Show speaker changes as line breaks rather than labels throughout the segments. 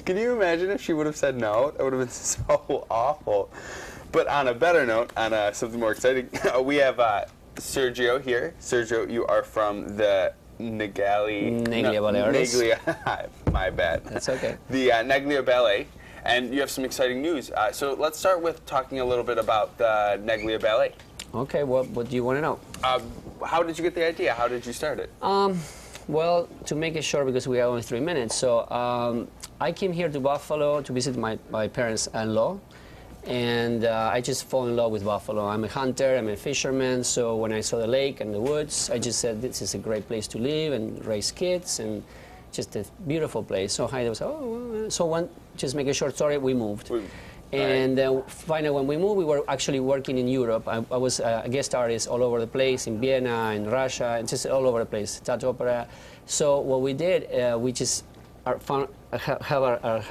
Can you imagine if she would have said no? That would have been so awful. But on a better note, on something more exciting, we have Sergio here. Sergio, you are from the
Neglia Ballet.
My bad.
That's okay.
The Neglia Ballet, and you have some exciting news. So let's start with talking a little bit about the Neglia Ballet.
Okay, what do you want to know?
How did you get the idea? How did you start it?
Well, to make it short, because we have only 3 minutes, so I came here to Buffalo to visit my parents-in-law, and I just fall in love with Buffalo. I'm a hunter, I'm a fisherman, so when I saw the lake and the woods, I just said this is a great place to live and raise kids, and just a beautiful place. So I was, just make a short story, we moved. And finally, when we moved, we were actually working in Europe. I was a guest artist all over the place, in Vienna, in Russia, and just all over the place, Tat Opera. So what we did, we just have our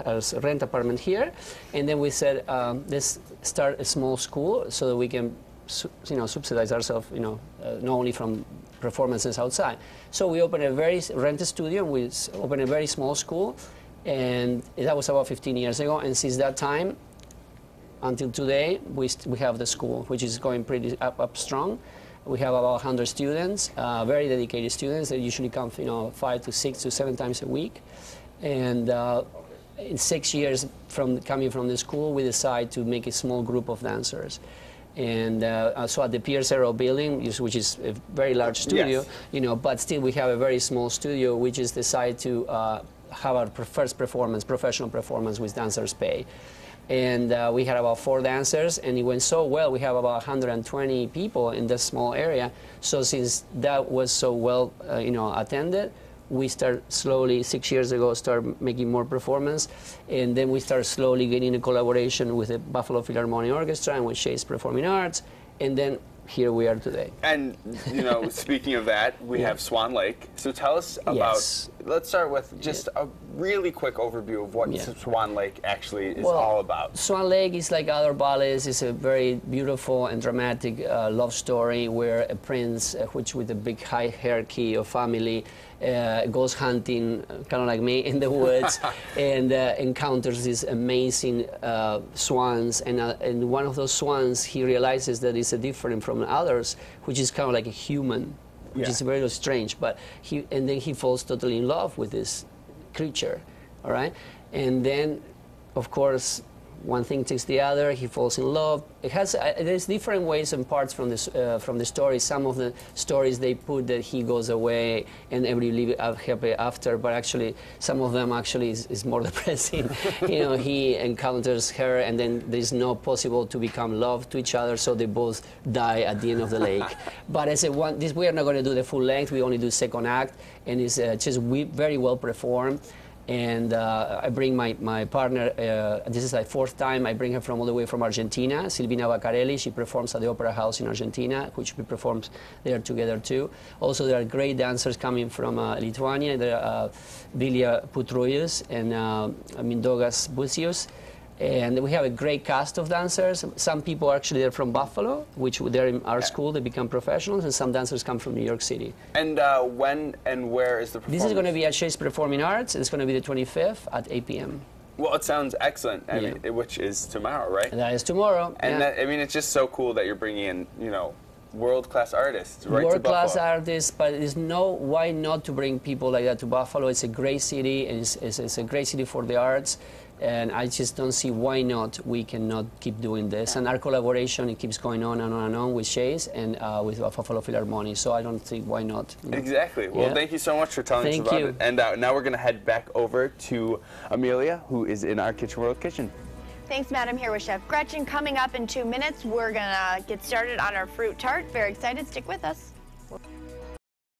rent apartment here, and then we said, let's start a small school so that we can, subsidize ourselves, not only from performances outside. So we opened rent a studio, and we opened a very small school, and that was about 15 years ago, and since that time, until today, we have the school, which is going pretty up strong. We have about 100 students, very dedicated students that usually come, 5 to 6 to 7 times a week. And in 6 years coming from the school, we decide to make a small group of dancers. And so at the Pier Zero building, which is a very large studio,
yes.
But still we have a very small studio, which is decided to have our first performance, professional performance with dancers pay. And we had about 4 dancers, and it went so well. We have about 120 people in this small area. So since that was so well, attended, we start slowly, 6 years ago, start making more performance, and then we start slowly getting a collaboration with the Buffalo Philharmonic Orchestra and with Shays Performing Arts, and then here we are today.
And, speaking of that, we have Swan Lake. So tell us about, let's start with just a really quick overview of what Swan Lake actually is all about.
Swan Lake is like other ballets. It's a very beautiful and dramatic love story where a prince, which with a big hierarchy of family, goes hunting, kind of like me, in the woods, and encounters these amazing swans. And one of those swans, he realizes that it's different from others, which is kind of like a human, which is very strange. But and then he falls totally in love with this creature, all right? And then, of course, one thing takes the other. He falls in love. It has there's different ways and parts from the story. Some of the stories they put that he goes away and everybody live happy after, but actually some of them actually is more depressing. He encounters her, and then there's no possible to become love to each other, so they both die at the end of the lake. But as we are not going to do the full length. We only do second act, and it's just very well performed. And I bring my partner, this is the 4th time, I bring her from all the way from Argentina, Silvina Baccarelli. She performs at the Opera House in Argentina, which we perform there together too. Also, there are great dancers coming from Lithuania. There are Vilija Putrujus and Mindaugas Bucius. And we have a great cast of dancers. Some people actually are from Buffalo, which they're in our school, they become professionals, and some dancers come from New York City.
And when and where is the performance?
This is going to be at Shays Performing Arts. It's going to be the 25th at 8 p.m.
Well, it sounds excellent, which is tomorrow, right?
That is tomorrow.
And it's just so cool that you're bringing in, world-class artists right to Buffalo.
World-class artists, but there's why not to bring people like that to Buffalo? It's a great city, and it's a great city for the arts. And I just don't see why not we cannot keep doing this. And our collaboration, it keeps going on and on and on with Shays and with Buffalo Philharmonic. So I don't think why not.
Exactly. Well, thank you so much for telling us about it. And now we're going to head back over to Amelia, who is in our Kitchen World kitchen.
Thanks, Madam. Here with Chef Gretchen. Coming up in 2 minutes, we're going to get started on our fruit tart. Very excited. Stick with us.